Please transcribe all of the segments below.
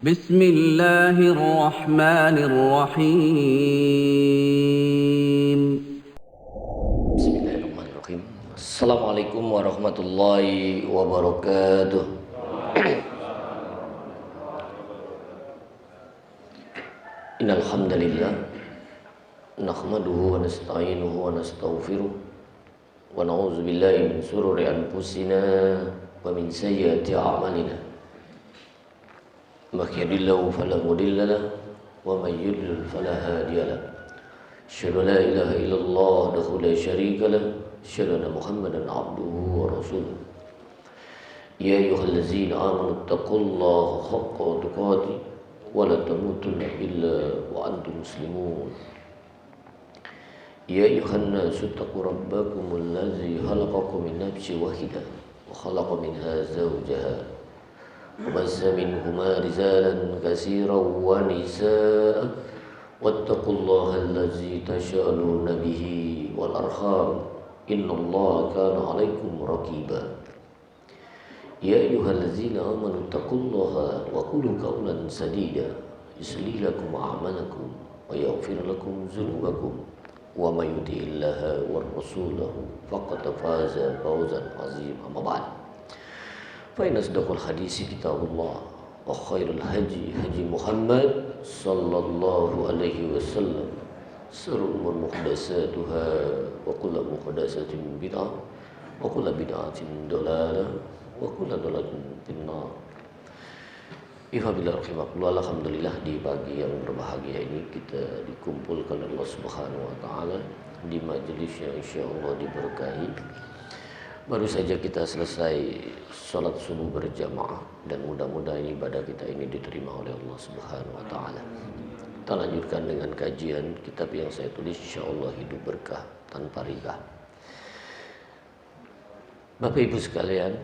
بسم الله الرحمن الرحيم. Bismillahirrahmanirrahim. Assalamualaikum warahmatullahi wabarakatuh. Innal hamdalillah nahmaduhu wa nasta'inuhu wa nastaghfiruh wa na'udzu billahi min shururi anfusina wa min sayyiati a'malina. May yahdihillahu fala mudilla lahu wa may yudlil fala hadiya lahu. Asyhadu an la ilaha illallah wahdahu la syarika lahu, asyhadu anna Muhammadan abduhu wa rasuluh. Ya ayyuhallazina amanu taqullaha haqqa tuqatih wa la tamutunna illa wa antum muslimun. Ya ayyuhan nasu taqu rabbakumul ladzi khalaqakum min nafsin wahidah wa khalaqa minha zawjaha wa bassa minhuma rijalan katsiran wa nisaa wattaqullaha allazi tasaaluna bihi wal arham innallaha kana 'alaikum raqiba. Ya ayyuhallazina amanu taqullaha wa qulu qawlan sadida yuslih lakum a'malakum wa yaghfir lakum dzunubakum wa may yuti'illaha war rasulahu faqad faza fawzan 'azima. Amma ba'd. Fa inna asdaqal hadisi kitabullah wa khairul hadi Muhammad sallallahu alaihi wasallam. Syarrul umur muhdatsatuha wa kullu muhdatsatin bid'ah wa kullu bid'atin dhalalah wa kullu dhalalatin finnar. Ifabillah rahimakumullah. Alhamdulillah, di pagi yang berbahagia ini kita dikumpulkan oleh Allah Subhanahu wa taala di majelis yang insyaallah diberkahi. Baru saja kita selesai sholat subuh berjamaah dan mudah-mudahan ibadah kita ini diterima oleh Allah Subhanahu wa taala. Kita lanjutkan dengan kajian kitab yang saya tulis, insyaallah hidup berkah tanpa riba. Bapak Ibu sekalian,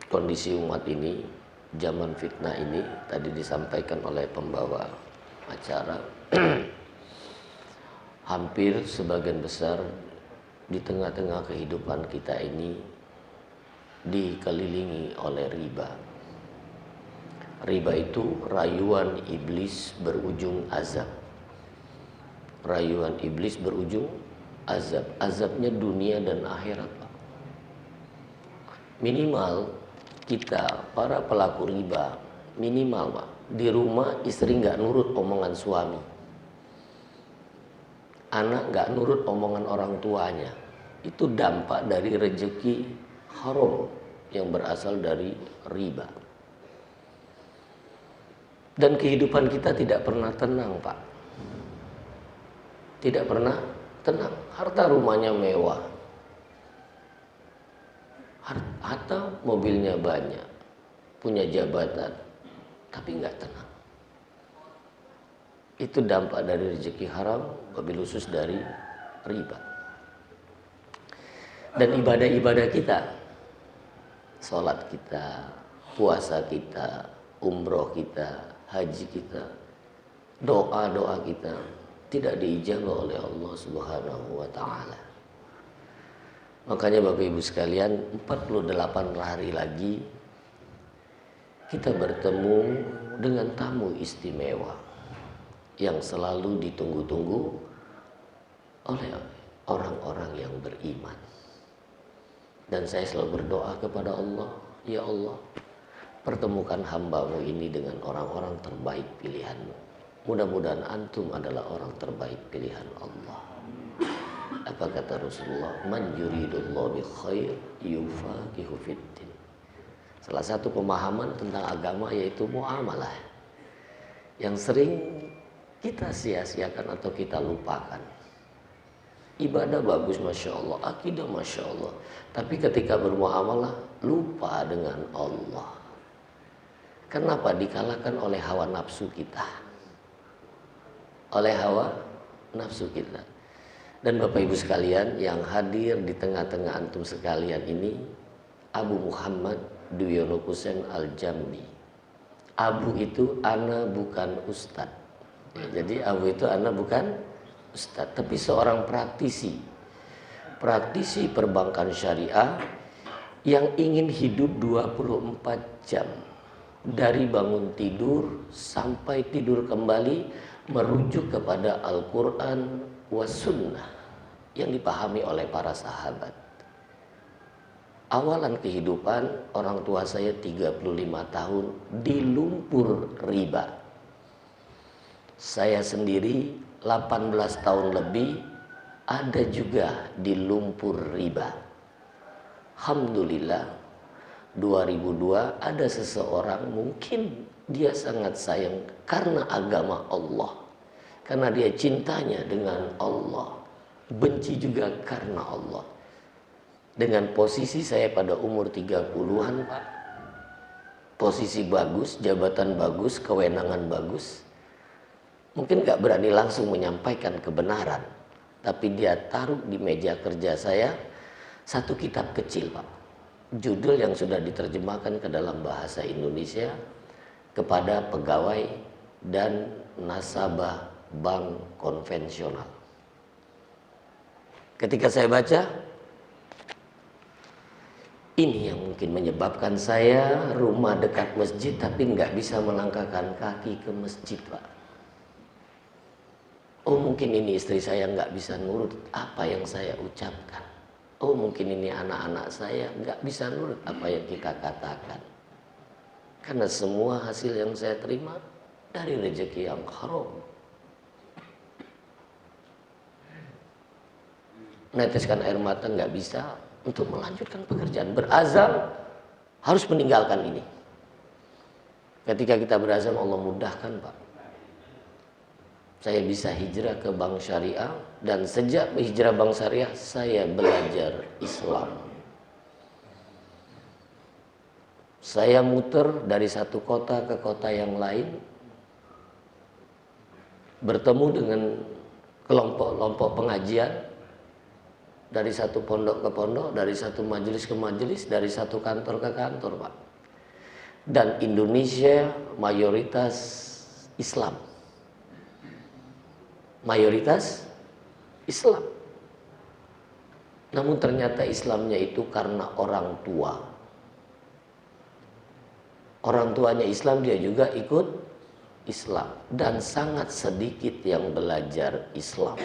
kondisi umat ini, zaman fitnah ini tadi disampaikan oleh pembawa acara, hampir sebagian besar di tengah-tengah kehidupan kita ini dikelilingi oleh riba. Riba itu rayuan iblis berujung azab. Rayuan iblis berujung azab. Azabnya dunia dan akhirat, Pak. Minimal kita para pelaku riba, minimal, Pak, di rumah istri nggak nurut omongan suami, anak nggak nurut omongan orang tuanya. Itu dampak dari rezeki haram yang berasal dari riba. Dan kehidupan kita tidak pernah tenang, Pak. Tidak pernah tenang. Harta rumahnya mewah, harta mobilnya banyak, punya jabatan, tapi nggak tenang. Itu dampak dari rezeki haram, wabil khusus dari riba. Dan ibadah-ibadah kita, sholat kita, puasa kita, umroh kita, haji kita, doa-doa kita tidak diijabah oleh Allah Subhanahu wa taala. Makanya Bapak Ibu sekalian, 48 hari lagi kita bertemu dengan tamu istimewa yang selalu ditunggu-tunggu oleh orang-orang yang beriman. Dan saya selalu berdoa kepada Allah, ya Allah, pertemukan hamba-Mu ini dengan orang-orang terbaik pilihan-Mu. Mudah-mudahan antum adalah orang terbaik pilihan Allah. Apa kata Rasulullah? Man yuridullahu bi khair yufaqihu fiddin. Salah satu pemahaman tentang agama yaitu muamalah yang sering kita sia-siakan atau kita lupakan. Ibadah bagus, Masya Allah, akidah Masya Allah, tapi ketika bermuamalah lupa dengan Allah. Kenapa? Dikalahkan oleh hawa nafsu kita. Oleh hawa nafsu kita. Dan Bapak Ibu sekalian yang hadir di tengah-tengah antum sekalian ini, Abu Muhammad Duyono Kusen Al-Jambi. Abu itu ana bukan ustadz. Ya, jadi Abu itu ana bukan ustadz, tapi seorang praktisi perbankan syariah yang ingin hidup 24 jam dari bangun tidur sampai tidur kembali merujuk kepada Al-Quran was sunnah yang dipahami oleh para sahabat. Awalan kehidupan orang tua saya 35 tahun di lumpur riba. Saya sendiri 18 tahun lebih ada juga di lumpur riba. Alhamdulillah 2002 ada seseorang, mungkin dia sangat sayang karena agama Allah, karena dia cintanya dengan Allah, benci juga karena Allah. Dengan posisi saya pada umur 30-an Pak, posisi bagus, jabatan bagus, kewenangan bagus, mungkin gak berani langsung menyampaikan kebenaran, tapi dia taruh di meja kerja saya satu kitab kecil Pak, judul yang sudah diterjemahkan ke dalam bahasa Indonesia, kepada pegawai dan nasabah bank konvensional. Ketika saya baca, ini yang mungkin menyebabkan saya rumah dekat masjid tapi nggak bisa melangkahkan kaki ke masjid Pak. Oh mungkin ini istri saya nggak bisa nurut apa yang saya ucapkan. Oh mungkin ini anak-anak saya nggak bisa nurut apa yang kita katakan. Karena semua hasil yang saya terima dari rezeki yang haram. Meneteskan air mata nggak bisa untuk melanjutkan pekerjaan. Berazam harus meninggalkan ini. Ketika kita berazam Allah mudahkan Pak. Saya bisa hijrah ke bank syariah, dan sejak hijrah bank syariah saya belajar Islam. Saya muter dari satu kota ke kota yang lain, bertemu dengan kelompok-kelompok pengajian, dari satu pondok ke pondok, dari satu majelis ke majelis, dari satu kantor ke kantor Pak. Dan Indonesia mayoritas Islam. Mayoritas Islam. Namun ternyata Islamnya itu karena orang tua. Orang tuanya Islam, dia juga ikut Islam. Dan sangat sedikit yang belajar Islam.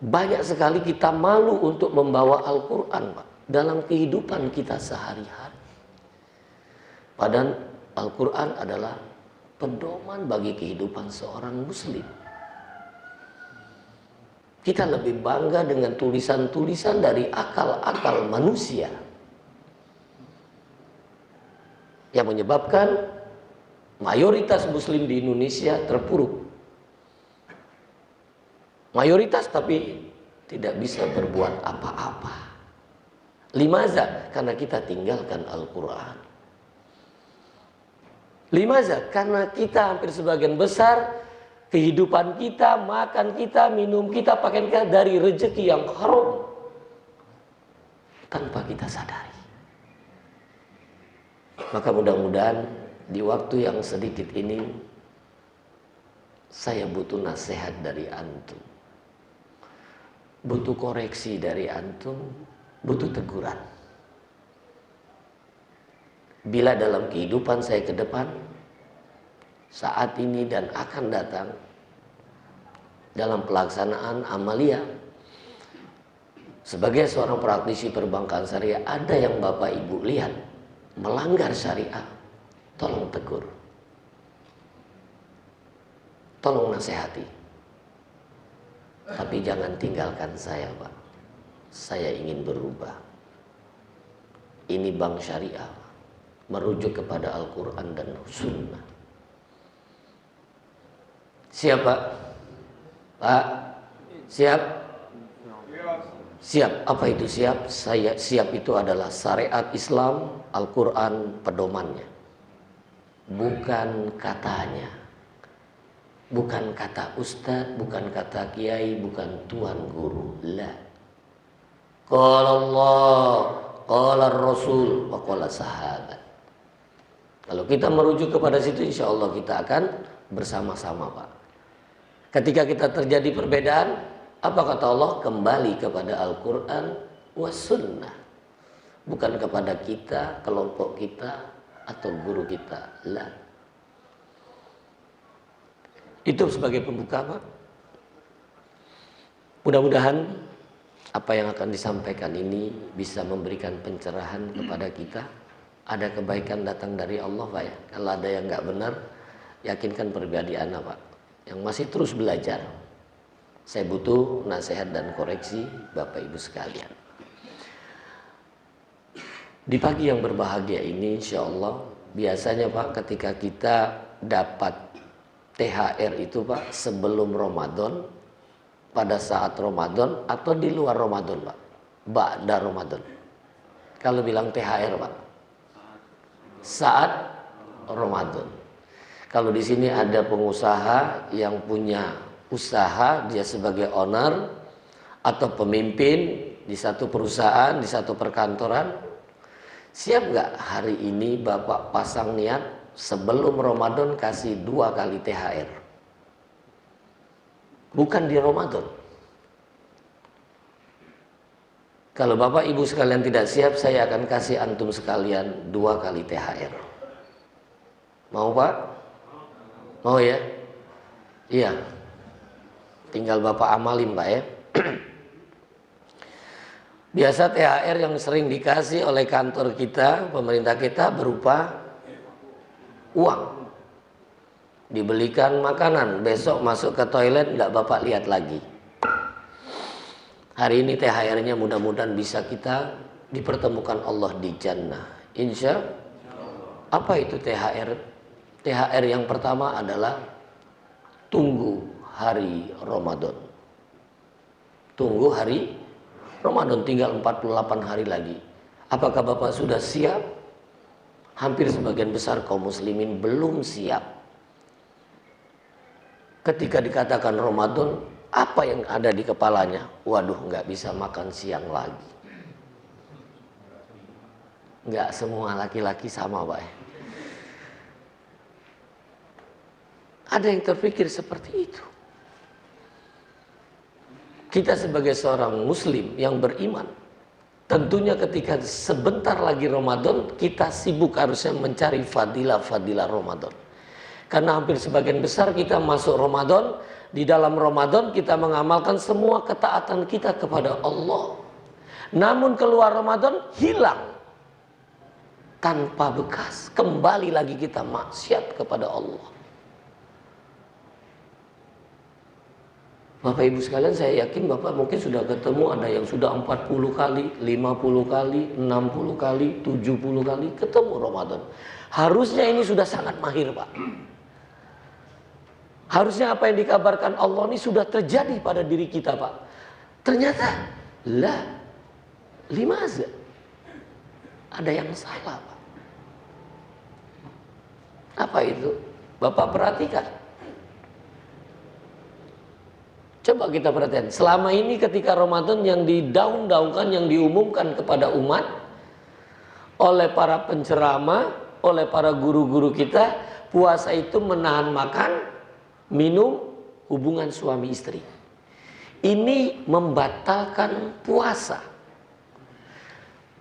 Banyak sekali kita malu untuk membawa Al-Quran Pak, dalam kehidupan kita sehari-hari. Padahal Al-Quran adalah pedoman bagi kehidupan seorang muslim. Kita lebih bangga dengan tulisan-tulisan dari akal-akal manusia, yang menyebabkan mayoritas muslim di Indonesia terpuruk. Mayoritas tapi tidak bisa berbuat apa-apa. Limaza? Karena kita tinggalkan Al-Quran. Limaza? Karena kita hampir sebagian besar kehidupan kita, makan kita, minum kita, pakaian kita dari rezeki yang haram tanpa kita sadari. Maka mudah-mudahan di waktu yang sedikit ini saya butuh nasihat dari antum, butuh koreksi dari antum, butuh teguran. Bila dalam kehidupan saya ke depan, saat ini dan akan datang, dalam pelaksanaan amalia sebagai seorang praktisi perbankan syariah, ada yang Bapak Ibu lihat melanggar syariah, tolong tegur, tolong nasihati. Tapi jangan tinggalkan saya Pak, saya ingin berubah. Ini bank syariah, merujuk kepada Al-Quran dan Sunnah. Siap Pak? Pak? Siap? Siap. Apa itu siap? Saya siap itu adalah syariat Islam, Al-Quran pedomannya, bukan katanya, bukan kata ustadz, bukan kata kiai, bukan tuan guru. La. Qala Allah, qala Rasul, wa qala sahabat. Kalau kita merujuk kepada situ, insya Allah kita akan bersama-sama Pak. Ketika kita terjadi perbedaan, apa kata Allah? Kembali kepada Al-Quran was sunnah. bukan kepada kita, kelompok kita, atau guru kita. Lah. Itu sebagai pembuka, Pak. Mudah-mudahan apa yang akan disampaikan ini bisa memberikan pencerahan kepada kita. Ada kebaikan datang dari Allah, Pak ya. Kalau ada yang nggak benar, yakinkan pribadi anak, Pak, yang masih terus belajar. Saya butuh nasihat dan koreksi Bapak Ibu sekalian. Di pagi yang berbahagia ini, insya Allah, biasanya Pak, ketika kita dapat THR itu Pak, sebelum Ramadan, pada saat Ramadan, atau di luar Ramadan Pak, ba'da Ramadan. Kalau bilang THR Pak, saat Ramadan. Kalau di sini ada pengusaha yang punya usaha, dia sebagai owner atau pemimpin di satu perusahaan, di satu perkantoran, siap nggak hari ini Bapak pasang niat sebelum Ramadan kasih 2 kali THR? Bukan di Ramadan. Kalau Bapak Ibu sekalian tidak siap, saya akan kasih antum sekalian 2 kali THR. Mau Pak? Mau ya? Iya. Tinggal Bapak amalin Pak ya. Biasa THR yang sering dikasih oleh kantor kita, pemerintah kita berupa uang. Dibelikan makanan, besok masuk ke toilet nggak Bapak lihat lagi. Hari ini THR-nya mudah-mudahan bisa kita dipertemukan Allah di jannah. Insya Allah. Apa itu THR? THR yang pertama adalah tunggu hari Ramadan. Tunggu hari Ramadan, tinggal 48 hari lagi. Apakah Bapak sudah siap? Hampir sebagian besar kaum muslimin belum siap. Ketika dikatakan Ramadan, apa yang ada di kepalanya? Waduh, nggak bisa makan siang lagi. Nggak semua laki-laki sama Pak. Ada yang terpikir seperti itu. Kita sebagai seorang muslim yang beriman, tentunya ketika sebentar lagi Ramadan, kita sibuk harusnya mencari fadilah-fadilah Ramadan. Karena hampir sebagian besar kita masuk Ramadan, di dalam Ramadan kita mengamalkan semua ketaatan kita kepada Allah. Namun keluar Ramadan hilang tanpa bekas, kembali lagi kita maksiat kepada Allah. Bapak Ibu sekalian, saya yakin Bapak mungkin sudah ketemu ada yang sudah 40 kali, 50 kali, 60 kali, 70 kali ketemu Ramadan. Harusnya ini sudah sangat mahir Pak. Harusnya apa yang dikabarkan Allah ini sudah terjadi pada diri kita Pak. Ternyata lah, limaza, ada yang salah Pak. Apa itu? Bapak perhatikan. Coba kita perhatikan, selama ini ketika Ramadan yang didaung-daungkan, yang diumumkan kepada umat oleh para penceramah, oleh para guru-guru kita, puasa itu menahan makan, minum, hubungan suami istri. Ini membatalkan puasa.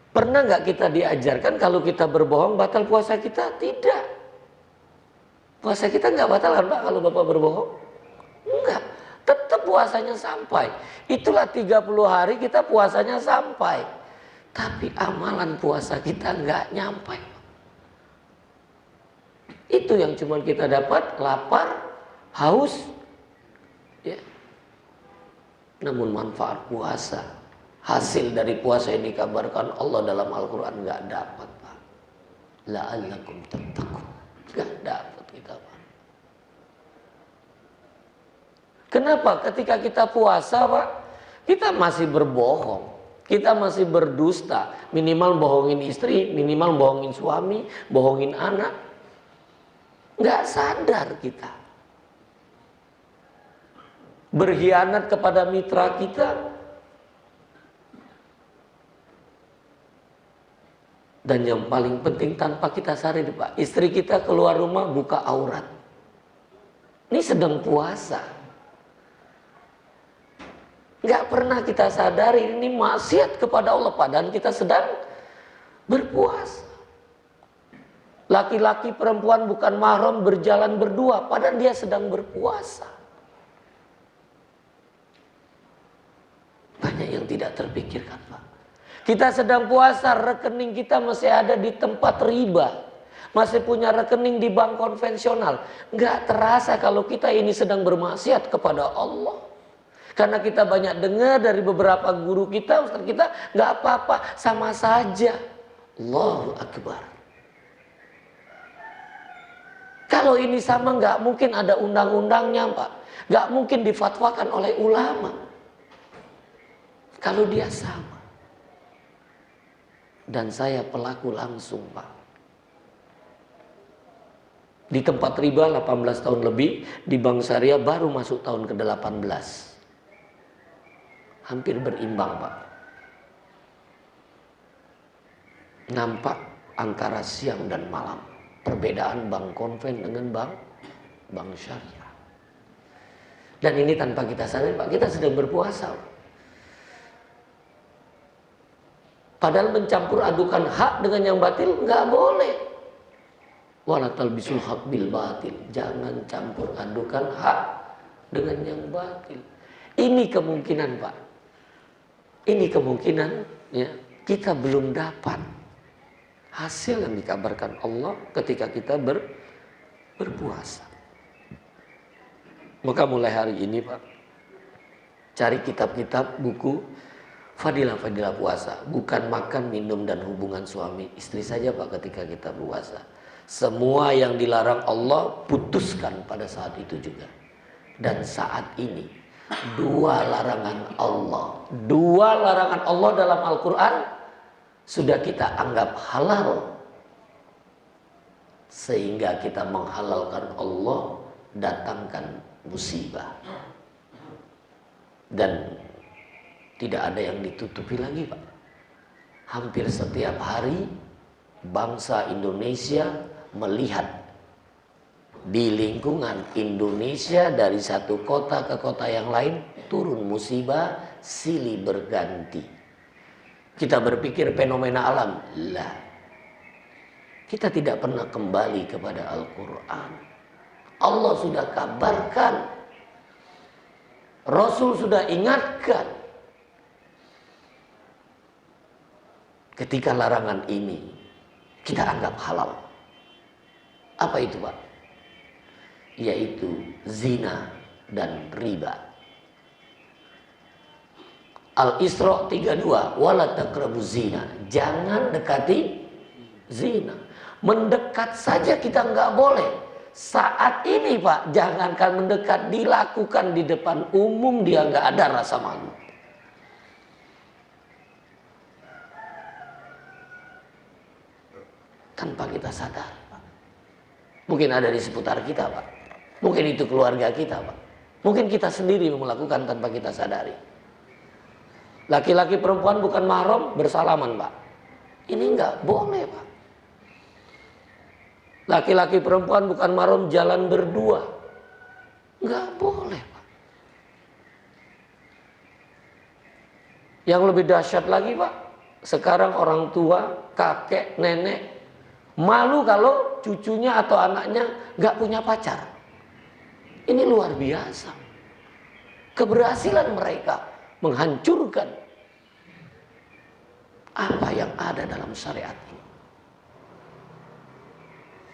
Pernah nggak kita diajarkan kalau kita berbohong batal puasa kita? Tidak. Puasa kita nggak batal kan Pak kalau Bapak berbohong? Enggak. Tetap puasanya sampai. Itulah 30 hari kita puasanya sampai. Tapi amalan puasa kita nggak nyampe. Itu yang cuma kita dapat, lapar, haus. Ya. Namun manfaat puasa, hasil dari puasa yang dikabarkan Allah dalam Al-Quran nggak dapat Pak. La'allakum tattaqun. Nggak dapat kita Pak. Kenapa? Ketika kita puasa Pak, kita masih berbohong, kita masih berdusta, minimal bohongin istri, minimal bohongin suami, bohongin anak. Nggak sadar kita. Berkhianat kepada mitra kita. Dan yang paling penting tanpa kita sadari Pak, istri kita keluar rumah buka aurat. Ini sedang puasa. Nggak pernah kita sadari ini maksiat kepada Allah, padahal kita sedang berpuasa. Laki-laki perempuan bukan mahram berjalan berdua padahal dia sedang berpuasa. Banyak yang tidak terpikirkan, Pak. Kita sedang puasa, rekening kita masih ada di tempat riba. Masih punya rekening di bank konvensional. Nggak terasa kalau kita ini sedang bermaksiat kepada Allah. Karena kita banyak dengar dari beberapa guru kita, ustaz kita, nggak apa-apa, sama saja. Allahu Akbar. Kalau ini sama nggak mungkin ada undang-undangnya, Pak. Nggak mungkin difatwakan oleh ulama. Kalau dia sama. Dan saya pelaku langsung, Pak. Di tempat riba 18 tahun lebih, di bank syariah baru masuk tahun ke-18. Hampir berimbang, Pak. Nampak antara siang dan malam. Perbedaan bank konven dengan bank syariah. Dan ini tanpa kita sadari, Pak, kita sedang berpuasa. Padahal mencampur adukan hak dengan yang batil nggak boleh. Wala talbisul haq bil batil. Jangan campur adukan hak dengan yang batil. Ini kemungkinan, Pak. Ini kemungkinan ya, kita belum dapat hasil yang dikabarkan Allah ketika kita berpuasa. Maka mulai hari ini, Pak, cari kitab-kitab buku fadilah-fadilah puasa. Bukan makan, minum, dan hubungan suami istri saja, Pak, ketika kita puasa. Semua yang dilarang Allah putuskan pada saat itu juga. Dan saat ini dua larangan Allah dalam Al-Quran sudah kita anggap halal, sehingga kita menghalalkan Allah datangkan musibah. Dan tidak ada yang ditutupi lagi, Pak. Hampir setiap hari bangsa Indonesia melihat di lingkungan Indonesia dari satu kota ke kota yang lain turun musibah silih berganti. Kita berpikir fenomena alam. Lah. Kita tidak pernah kembali kepada Al-Quran. Allah sudah kabarkan. Rasul sudah ingatkan. Ketika larangan ini kita anggap halal. Apa itu, Pak? Yaitu zina dan riba. Al-Isra 32, wala taqrabuz zina. Jangan dekati zina. Mendekat saja kita nggak boleh. Saat ini, Pak, jangankan mendekat, dilakukan di depan umum dia nggak ada rasa malu. Tanpa kita sadar, Pak. Mungkin ada di seputar kita, Pak. Mungkin itu keluarga kita, Pak. Mungkin kita sendiri melakukan tanpa kita sadari. Laki-laki perempuan bukan mahram bersalaman, Pak. Ini nggak boleh, Pak. Laki-laki perempuan bukan mahram jalan berdua. Nggak boleh, Pak. Yang lebih dahsyat lagi, Pak. Sekarang orang tua, kakek, nenek malu kalau cucunya atau anaknya nggak punya pacar. Ini luar biasa. Keberhasilan mereka menghancurkan apa yang ada dalam syariat ini.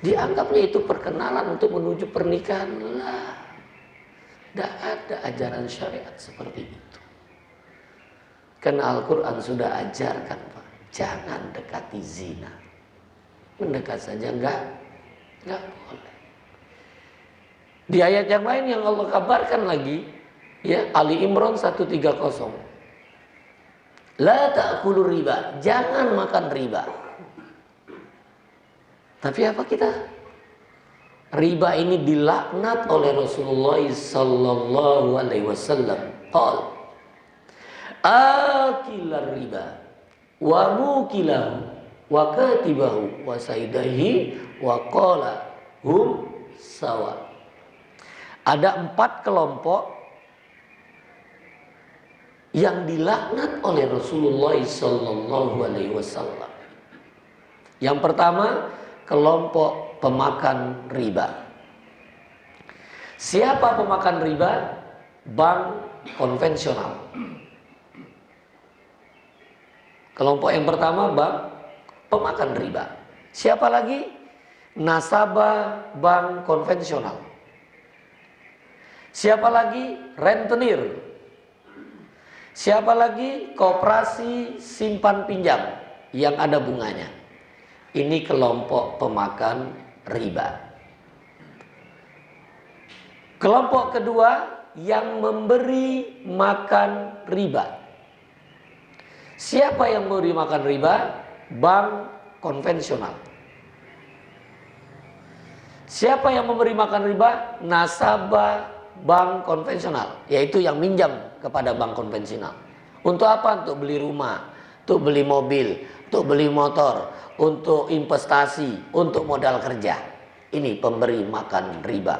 Dianggapnya itu perkenalan untuk menuju pernikahan. Lah, tidak ada ajaran syariat seperti itu. Karena Al-Quran sudah ajarkan, Pak, jangan dekati zina. Mendekat saja enggak boleh. Di ayat yang lain yang Allah kabarkan lagi, ya, Ali Imran 130. La ta'kulu riba, jangan makan riba. Tapi apa kita? Riba ini dilaknat oleh Rasulullah sallallahu alaihi wasallam. Qal akilar riba wa mukilahu wa katibahu wa saidahi wa qala hum sawa. Ada 4 kelompok yang dilaknat oleh Rasulullah sallallahu alaihi wasallam. Yang pertama, kelompok pemakan riba. Siapa pemakan riba? Bank konvensional. Kelompok yang pertama, bank pemakan riba. Siapa lagi? Nasabah bank konvensional. Siapa lagi? Rentenir. Siapa lagi? Koperasi simpan pinjam yang ada bunganya. Ini kelompok pemakan riba. Kelompok kedua, yang memberi makan riba. Siapa yang memberi makan riba? Bank konvensional. Siapa yang memberi makan riba? Nasabah bank konvensional, yaitu yang minjam kepada bank konvensional. Untuk apa? Untuk beli rumah, untuk beli mobil, untuk beli motor, untuk investasi, untuk modal kerja. Ini pemberi makan riba.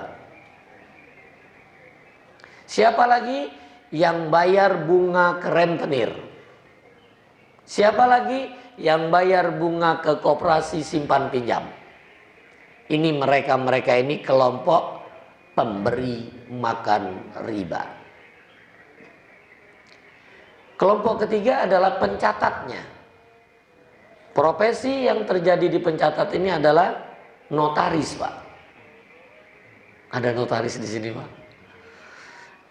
Siapa lagi? Yang bayar bunga ke rentenir. Siapa lagi? Yang bayar bunga ke koperasi simpan pinjam. Ini mereka ini kelompok pemberi makan riba. Kelompok ketiga adalah pencatatnya. Profesi yang terjadi di pencatat ini adalah notaris, Pak. Ada notaris di sini, Pak.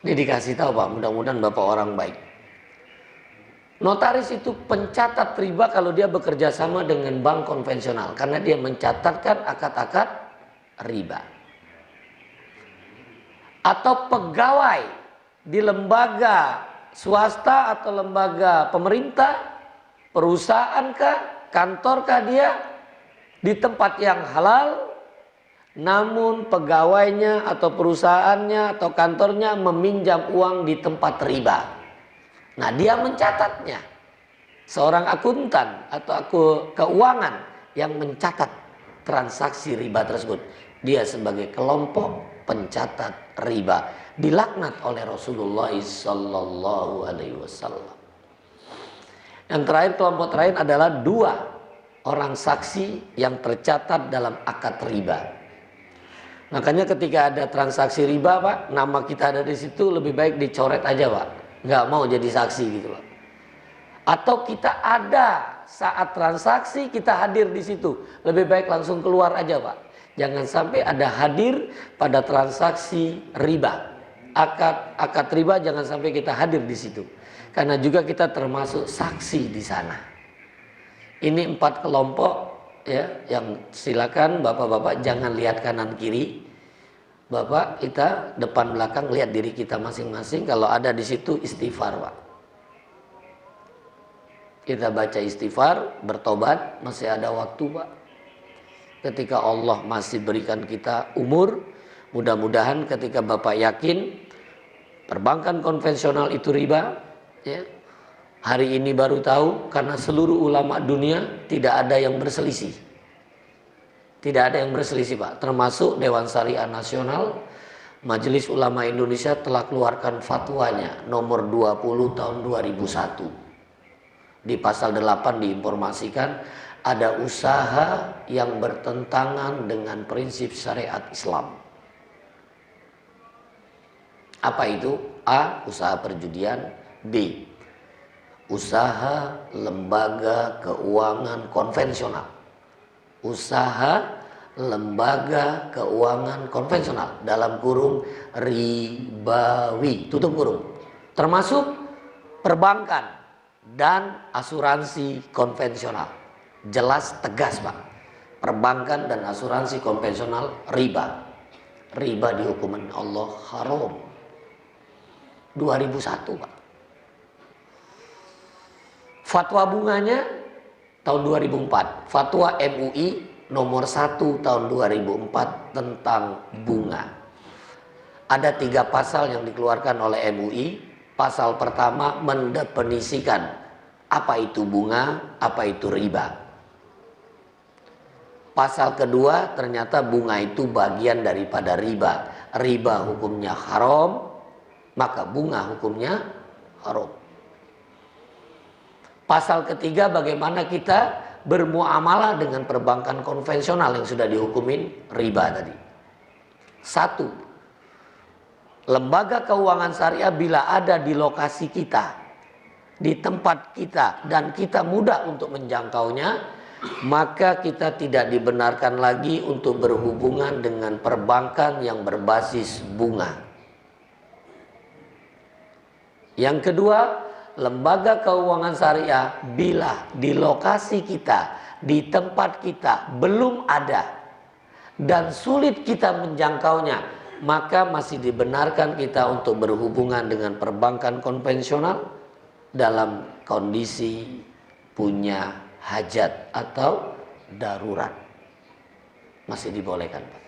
Ini dikasih tahu, Pak, mudah-mudahan Bapak orang baik. Notaris itu pencatat riba kalau dia bekerja sama dengan bank konvensional, karena dia mencatatkan akad-akad riba. Atau pegawai di lembaga swasta atau lembaga pemerintah, perusahaan kantorkah dia di tempat yang halal, namun pegawainya atau perusahaannya atau kantornya meminjam uang di tempat riba. Nah, dia mencatatnya. Seorang akuntan atau keuangan yang mencatat transaksi riba tersebut. Dia sebagai kelompok pencatat riba. Dilaknat oleh Rasulullah sallallahu alaihi wasallam. Yang terakhir, kelompok terakhir adalah 2 orang saksi yang tercatat dalam akad riba. Makanya ketika ada transaksi riba, Pak, nama kita ada di situ, lebih baik dicoret aja, Pak. Nggak mau jadi saksi gitu, Pak. Atau kita ada saat transaksi, kita hadir di situ, lebih baik langsung keluar aja, Pak. Jangan sampai ada hadir pada transaksi riba. Akad riba jangan sampai kita hadir di situ. Karena juga kita termasuk saksi di sana. Ini 4 kelompok ya, yang silakan bapak-bapak jangan lihat kanan kiri. Bapak kita depan belakang lihat diri kita masing-masing. Kalau ada di situ istighfar, Pak. Kita baca istighfar, bertobat, masih ada waktu, Pak. Ketika Allah masih berikan kita umur, mudah-mudahan ketika Bapak yakin perbankan konvensional itu riba, ya, hari ini baru tahu, karena seluruh ulama dunia tidak ada yang berselisih. Tidak ada yang berselisih, Pak. Termasuk Dewan Syariah Nasional, Majelis Ulama Indonesia telah keluarkan fatwanya nomor 20 tahun 2001. Di pasal 8 diinformasikan ada usaha yang bertentangan dengan prinsip syariat Islam. Apa itu? A. Usaha perjudian. B. Usaha lembaga keuangan konvensional. Usaha lembaga keuangan konvensional, dalam kurung ribawi, tutup kurung, termasuk perbankan dan asuransi konvensional. Jelas tegas, Pak. Perbankan dan asuransi konvensional riba. Riba dihukum Allah haram. 2001, Pak. Fatwa bunganya tahun 2004. Fatwa MUI nomor 1 tahun 2004 tentang bunga. Ada 3 pasal yang dikeluarkan oleh MUI. Pasal pertama mendefinisikan apa itu bunga, apa itu riba. Pasal kedua, ternyata bunga itu bagian daripada riba. Riba hukumnya haram, maka bunga hukumnya haram. Pasal ketiga, bagaimana kita bermuamalah dengan perbankan konvensional yang sudah dihukumin riba tadi. Satu, lembaga keuangan syariah bila ada di lokasi kita, di tempat kita, dan kita mudah untuk menjangkaunya, maka kita tidak dibenarkan lagi untuk berhubungan dengan perbankan yang berbasis bunga. Yang kedua, lembaga keuangan syariah bila di lokasi kita, di tempat kita belum ada dan sulit kita menjangkaunya, maka masih dibenarkan kita untuk berhubungan dengan perbankan konvensional dalam kondisi punya hajat atau darurat. Masih dibolehkan, Pak.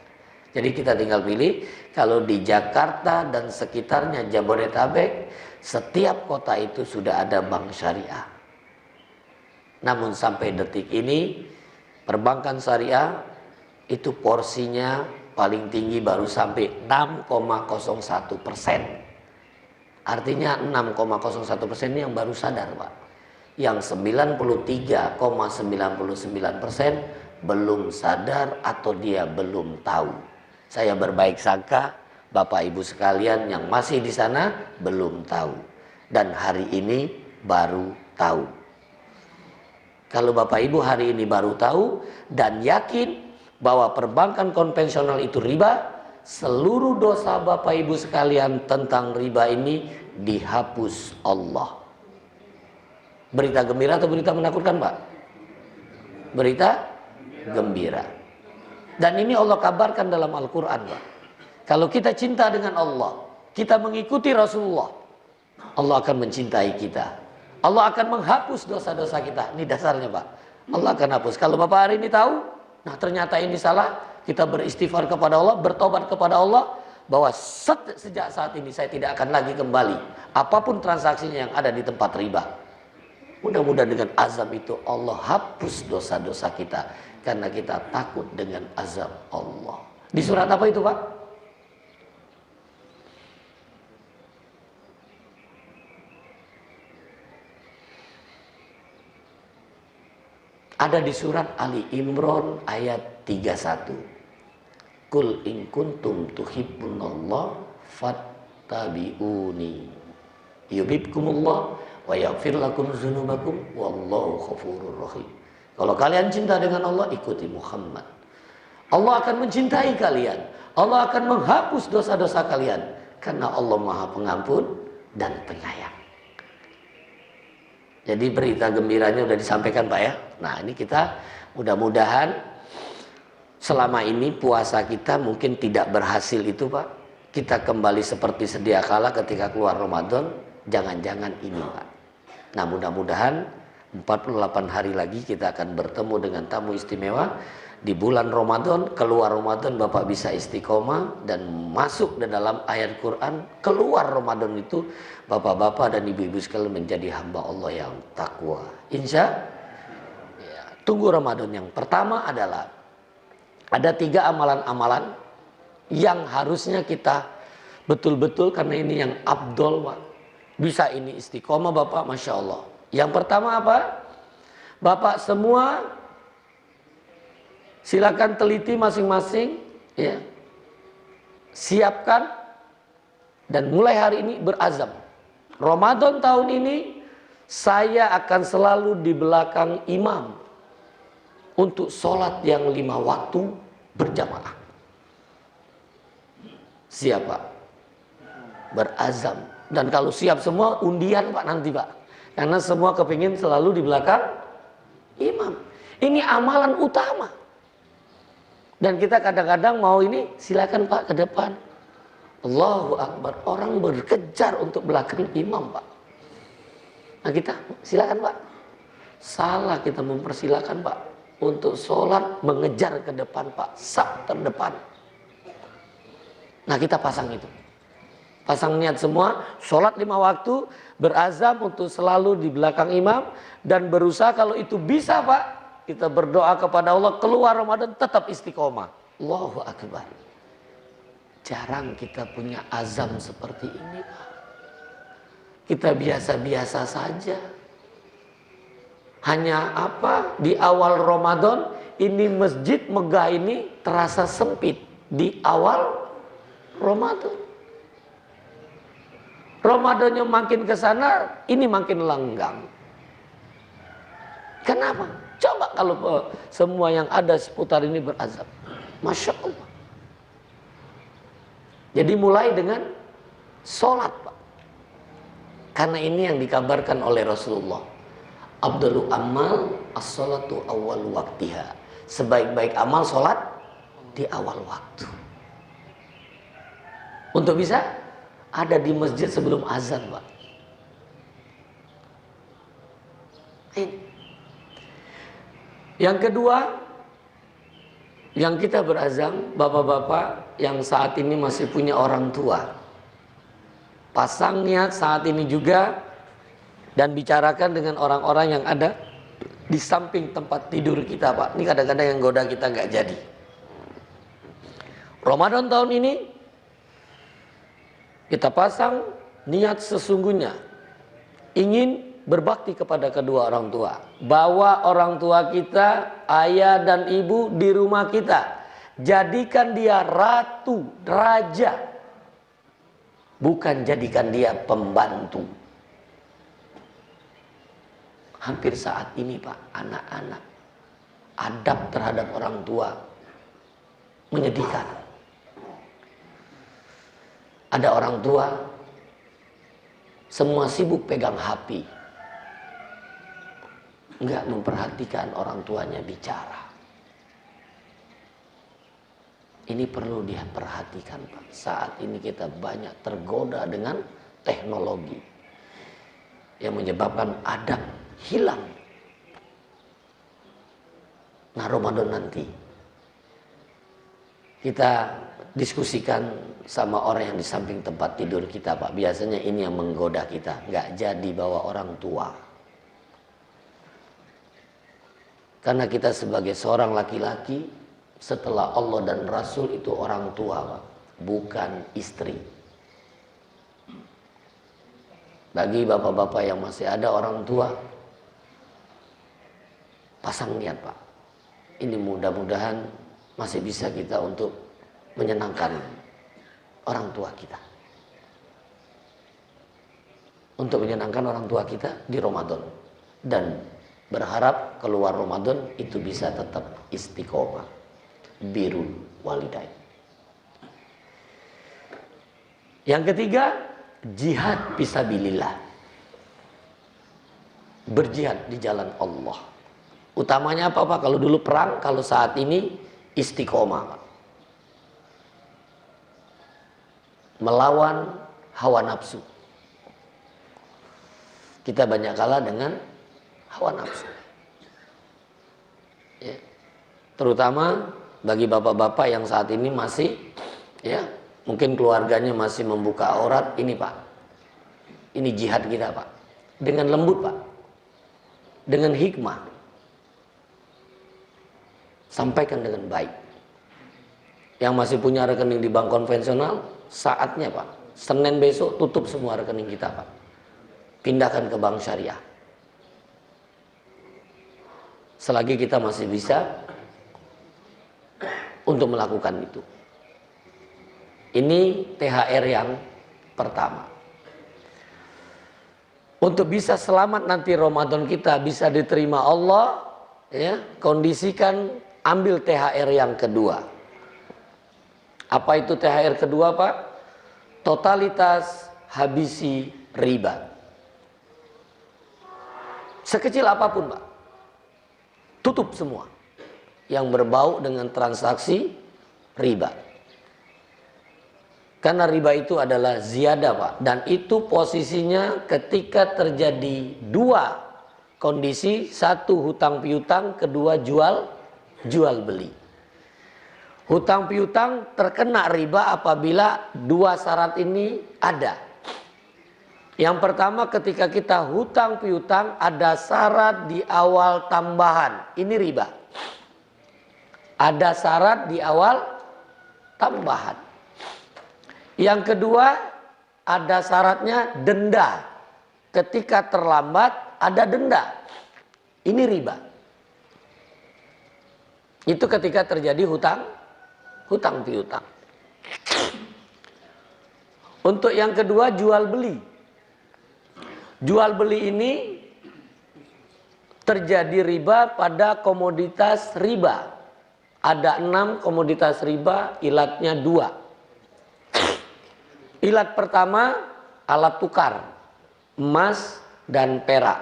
Jadi kita tinggal pilih. Kalau di Jakarta dan sekitarnya Jabodetabek, setiap kota itu sudah ada bank syariah. Namun sampai detik ini perbankan syariah itu porsinya paling tinggi baru sampai 6,01%. Artinya 6,01% ini yang baru sadar, Pak. Yang 93,99% belum sadar atau dia belum tahu. Saya berbaik sangka Bapak Ibu sekalian yang masih di sana belum tahu. Dan hari ini baru tahu. Kalau Bapak Ibu hari ini baru tahu dan yakin bahwa perbankan konvensional itu riba, seluruh dosa Bapak Ibu sekalian tentang riba ini dihapus Allah. Berita gembira atau berita menakutkan, Pak? Berita gembira. Dan ini Allah kabarkan dalam Al-Quran, Pak. Kalau kita cinta dengan Allah, kita mengikuti Rasulullah, Allah akan mencintai kita. Allah akan menghapus dosa-dosa kita. Ini dasarnya, Pak. Allah akan hapus. Kalau Bapak hari ini tahu, nah ternyata ini salah, kita beristighfar kepada Allah, bertobat kepada Allah, bahwa sejak saat ini saya tidak akan lagi kembali apapun transaksinya yang ada di tempat riba. Mudah-mudahan dengan azab itu Allah hapus dosa-dosa kita, karena kita takut dengan azab Allah. Di surat apa itu, Pak? Ada di surat Ali Imran ayat 31. Kul in kuntum tuhibbunallah fattabi'uni yuhibbukumullah wa yaghfir lakum dzunubakum wallahu ghafurur rahim. Kalau kalian cinta dengan Allah, ikuti Muhammad. Allah akan mencintai kalian. Allah akan menghapus dosa-dosa kalian, karena Allah Maha Pengampun dan Penyayang. Jadi berita gembiranya sudah disampaikan, Pak, ya. Nah, ini kita mudah-mudahan selama ini puasa kita mungkin tidak berhasil itu, Pak. Kita kembali seperti sedia kala ketika keluar Ramadan. Jangan-jangan ini, Pak. Nah, mudah-mudahan 48 hari lagi kita akan bertemu dengan tamu istimewa. Di bulan Ramadan, keluar Ramadan Bapak bisa istiqomah dan masuk di dalam ayat Quran. Keluar Ramadan itu Bapak-bapak dan ibu-ibu sekalian menjadi hamba Allah yang takwa. Insya ya, tunggu Ramadan. Yang pertama adalah ada 3 amalan-amalan yang harusnya kita betul-betul, karena ini yang abdol, Pak. Bisa ini istiqomah Bapak, Masya Allah. Yang pertama apa? Bapak semua silakan teliti masing-masing, ya. Siapkan dan mulai hari ini berazam. Ramadan tahun ini saya akan selalu di belakang imam untuk sholat yang 5 waktu berjamaah. Siap, Pak? Berazam. Dan kalau siap semua, undian, Pak, nanti, Pak. Karena semua kepingin selalu di belakang imam. Ini amalan utama. Dan kita kadang-kadang mau ini, silakan Pak ke depan. Allahu Akbar. Orang berkejar untuk belakang imam, Pak. Nah kita, silakan Pak. Salah kita mempersilakan, Pak. Untuk sholat mengejar ke depan, Pak. Saf terdepan. Nah kita pasang itu. Pasang niat semua, sholat 5 waktu, berazam untuk selalu di belakang imam. Dan berusaha kalau itu bisa, Pak. Kita berdoa kepada Allah, keluar Ramadan tetap istiqomah. Allahu Akbar. Jarang kita punya azam seperti ini, Pak. Kita biasa-biasa saja. Hanya apa? Di awal Ramadan ini masjid megah ini terasa sempit di awal Ramadan. Ramadannya makin ke sana, ini makin lenggang. Kenapa? Coba kalau semua yang ada seputar ini berazab. Masya Allah. Jadi mulai dengan sholat, Pak. Karena ini yang dikabarkan oleh Rasulullah. Abdul amal as-salatu awal waktiha. Sebaik-baik amal sholat di awal waktu. Untuk bisa ada di masjid sebelum azan, Pak. Ini. Yang kedua, yang kita berazam, bapak-bapak yang saat ini masih punya orang tua. Pasang niat saat ini juga dan bicarakan dengan orang-orang yang ada di samping tempat tidur kita, Pak. Ini kadang-kadang yang goda kita nggak jadi. Ramadan tahun ini kita pasang niat sesungguhnya ingin berbakti kepada kedua orang tua. Bawa orang tua kita, ayah dan ibu di rumah kita. Jadikan dia ratu, raja. Bukan jadikan dia pembantu. Hampir saat ini, Pak, anak-anak adab terhadap orang tua menyedihkan. Ada orang tua semua sibuk pegang HP, nggak memperhatikan orang tuanya bicara. Ini perlu diperhatikan, Pak. Saat ini kita banyak tergoda dengan teknologi yang menyebabkan adab hilang. Nah, Ramadan nanti kita diskusikan sama orang yang di samping tempat tidur kita, Pak. Biasanya ini yang menggoda kita. Nggak jadi bawa orang tua. Karena kita sebagai seorang laki-laki, setelah Allah dan Rasul itu orang tua, Pak. Bukan istri. Bagi bapak-bapak yang masih ada orang tua, pasang niat, Pak. Ini mudah-mudahan masih bisa kita untuk menyenangkan orang tua kita. Untuk menyenangkan orang tua kita di Ramadan. Dan berharap keluar Ramadan itu bisa tetap istiqomah. Birrul walidain. Yang ketiga, jihad fisabilillah. Berjihad di jalan Allah. Utamanya apa, Pak? Kalau dulu perang, kalau saat ini istiqomah, Pak. Melawan hawa nafsu. Kita banyak kalah dengan hawa nafsu. Ya. Terutama bagi bapak-bapak yang saat ini masih, ya, mungkin keluarganya masih membuka aurat, ini, Pak. Ini jihad kita, Pak. Dengan lembut, Pak. Dengan hikmah. Sampaikan dengan baik. Yang masih punya rekening di bank konvensional, saatnya, Pak. Senin besok tutup semua rekening kita, Pak. Pindahkan ke bank syariah. Selagi kita masih bisa untuk melakukan itu. Ini THR yang pertama. Untuk bisa selamat nanti Ramadan kita bisa diterima Allah, ya, kondisikan ambil THR yang kedua. Apa itu THR kedua, Pak? Totalitas habisi riba. Sekecil apapun, Pak. Tutup semua yang berbau dengan transaksi riba. Karena riba itu adalah ziyadah, Pak. Dan itu posisinya ketika terjadi dua kondisi. Satu, hutang piutang. Kedua, jual beli. Hutang piutang terkena riba apabila dua syarat ini ada. Yang pertama, ketika kita hutang piutang ada syarat di awal tambahan. Ini riba. Ada syarat di awal tambahan. Yang kedua, ada syaratnya denda. Ketika terlambat ada denda. Ini riba. Itu ketika terjadi hutang piutang. Untuk yang kedua, jual beli. Jual beli ini terjadi riba pada komoditas riba. Ada 6 komoditas riba, ilatnya 2. Ilat pertama, alat tukar, emas dan perak.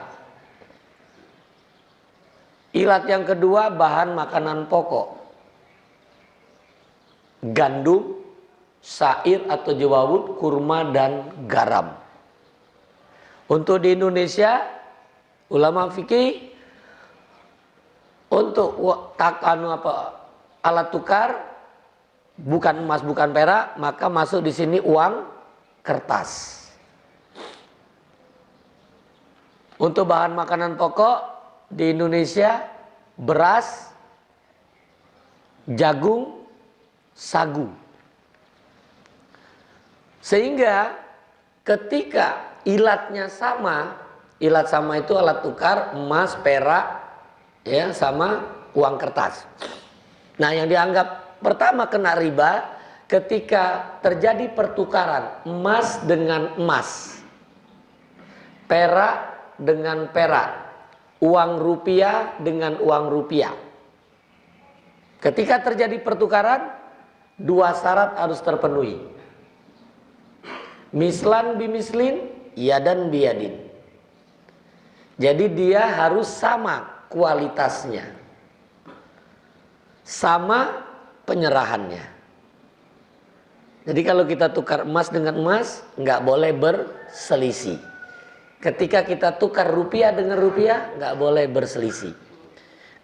Ilat yang kedua, bahan makanan pokok, gandum, syair atau jawawut, kurma dan garam. Untuk di Indonesia, ulama fikih untuk alat tukar bukan emas bukan perak, maka masuk di sini uang kertas. Untuk bahan makanan pokok di Indonesia, beras, jagung, sagu. Sehingga ketika ilatnya sama, ilat sama itu alat tukar emas, perak, ya, sama uang kertas. Nah, yang dianggap pertama kena riba ketika terjadi pertukaran emas dengan emas, perak dengan perak, uang rupiah dengan uang rupiah. Ketika terjadi pertukaran, 2 syarat harus terpenuhi. Mislan bimislin, yadan biyadin. Jadi dia harus sama kualitasnya, sama penyerahannya. Jadi kalau kita tukar emas dengan emas, nggak boleh berselisih. Ketika kita tukar rupiah dengan rupiah, nggak boleh berselisih.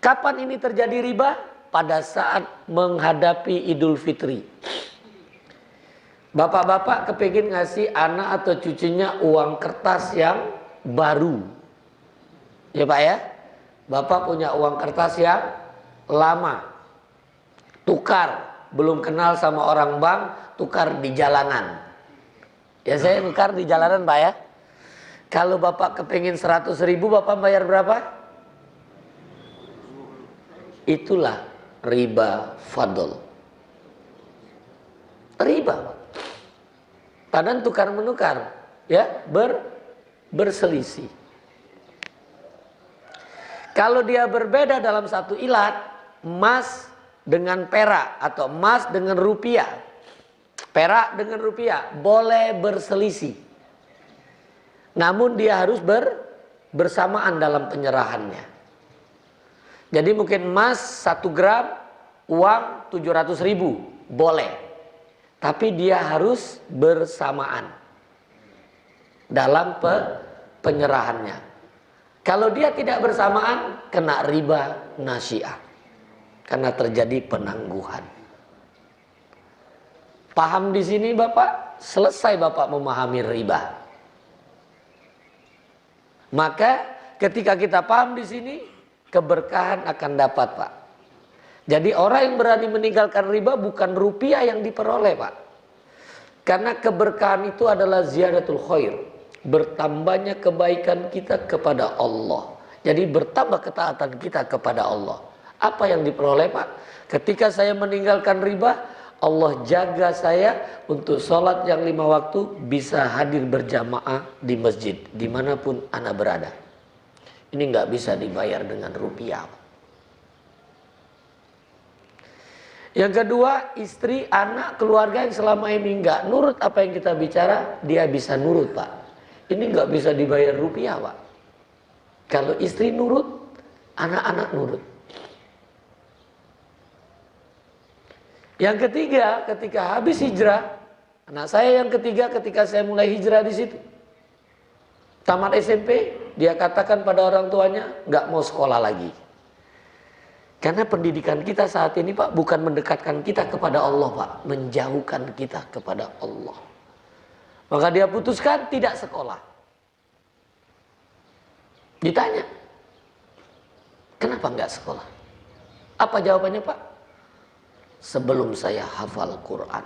Kapan ini terjadi riba? Pada saat menghadapi Idul Fitri. Bapak-bapak kepingin ngasih anak atau cucunya uang kertas yang baru. Ya Pak ya? Bapak punya uang kertas yang lama. Tukar, belum kenal sama orang bank, tukar di jalanan. Ya saya tukar di jalanan Pak ya. Kalau Bapak kepingin 100.000, Bapak bayar berapa? Itulah riba fadl. Riba. Kadang tukar menukar, ya, berselisih. Kalau dia berbeda dalam satu ilat, emas dengan perak atau emas dengan rupiah, perak dengan rupiah, boleh berselisih. Namun dia harus bersamaan dalam penyerahannya. Jadi mungkin emas 1 gram, uang 700.000, boleh. Tapi dia harus bersamaan dalam penyerahannya. Kalau dia tidak bersamaan, kena riba nasi'ah. Karena terjadi penangguhan. Paham di sini Bapak? Selesai Bapak memahami riba. Maka ketika kita paham di sini, keberkahan akan dapat Pak. Jadi orang yang berani meninggalkan riba bukan rupiah yang diperoleh Pak. Karena keberkahan itu adalah ziyadatul khair. Bertambahnya kebaikan kita kepada Allah. Jadi bertambah ketaatan kita kepada Allah. Apa yang diperoleh Pak? Ketika saya meninggalkan riba, Allah jaga saya untuk sholat yang 5 waktu bisa hadir berjamaah di masjid. Dimanapun Anda berada. Ini nggak bisa dibayar dengan rupiah Pak. Yang kedua, istri, anak, keluarga yang selama ini nggak nurut apa yang kita bicara, dia bisa nurut Pak. Ini nggak bisa dibayar rupiah Pak. Kalau istri nurut, anak-anak nurut. Yang ketiga, ketika habis hijrah, anak saya yang ketiga ketika saya mulai hijrah di situ, tamat SMP, dia katakan pada orang tuanya nggak mau sekolah lagi. Karena pendidikan kita saat ini Pak bukan mendekatkan kita kepada Allah Pak, menjauhkan kita kepada Allah. Maka dia putuskan tidak sekolah. Ditanya, kenapa nggak sekolah? Apa jawabannya Pak? Sebelum saya hafal Quran.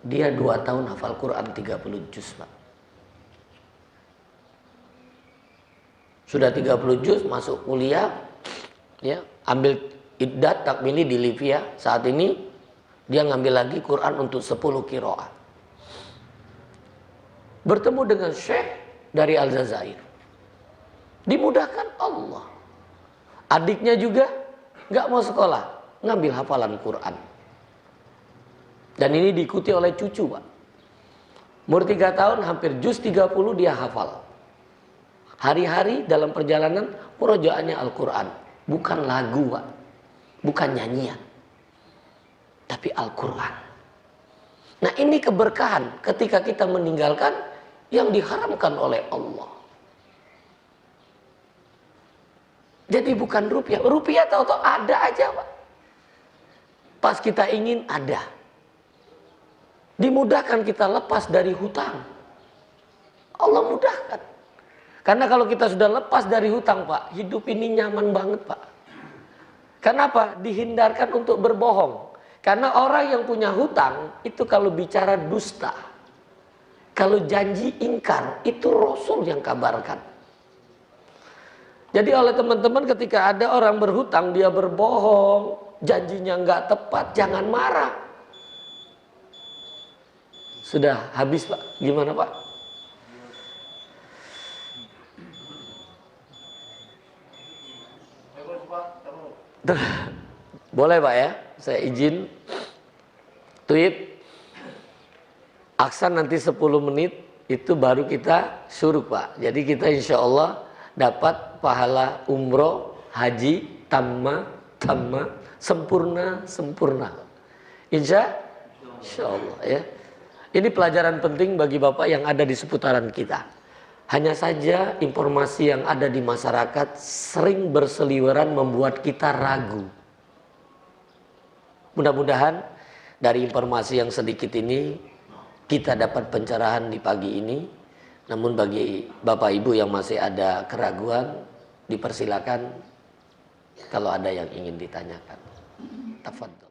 Dia 2 tahun hafal Quran 30 juz Pak. Sudah 30 juz, masuk kuliah, ya, ambil iddat takmili di Libya. Saat ini dia ngambil lagi Quran untuk 10 qiraat. Bertemu dengan Syekh dari Aljazair. Dimudahkan Allah. Adiknya juga nggak mau sekolah, ngambil hafalan Quran. Dan ini diikuti oleh cucu, Pak. Umur 3 tahun hampir juz 30 dia hafal. Hari-hari dalam perjalanan murojaahnya Al-Quran. Bukan lagu, Pak. Bukan nyanyian. Tapi Al-Quran. Nah, ini keberkahan ketika kita meninggalkan yang diharamkan oleh Allah. Jadi bukan rupiah. Rupiah tahu-tahu ada aja, Pak. Pas kita ingin ada. Dimudahkan kita lepas dari hutang. Allah mudahkan. Karena kalau kita sudah lepas dari hutang, Pak, hidup ini nyaman banget, Pak. Kenapa? Dihindarkan untuk berbohong. Karena orang yang punya hutang, itu kalau bicara dusta. Kalau janji ingkar, itu Rasul yang kabarkan. Jadi oleh teman-teman ketika ada orang berhutang, dia berbohong, janjinya nggak tepat, jangan marah. Sudah habis, Pak. Gimana, Pak? Boleh, Pak, ya? Saya izin. Tweet. Aksan nanti 10 menit itu baru kita suruh, Pak. Jadi kita insya Allah dapat pahala umroh, haji, tamma, sempurna. Insya Allah, ya. Ini pelajaran penting bagi Bapak yang ada di seputaran kita. Hanya saja informasi yang ada di masyarakat sering berseliweran membuat kita ragu. Mudah-mudahan dari informasi yang sedikit ini kita dapat pencerahan di pagi ini. Namun bagi Bapak Ibu yang masih ada keraguan, dipersilakan kalau ada yang ingin ditanyakan. Tafadhol.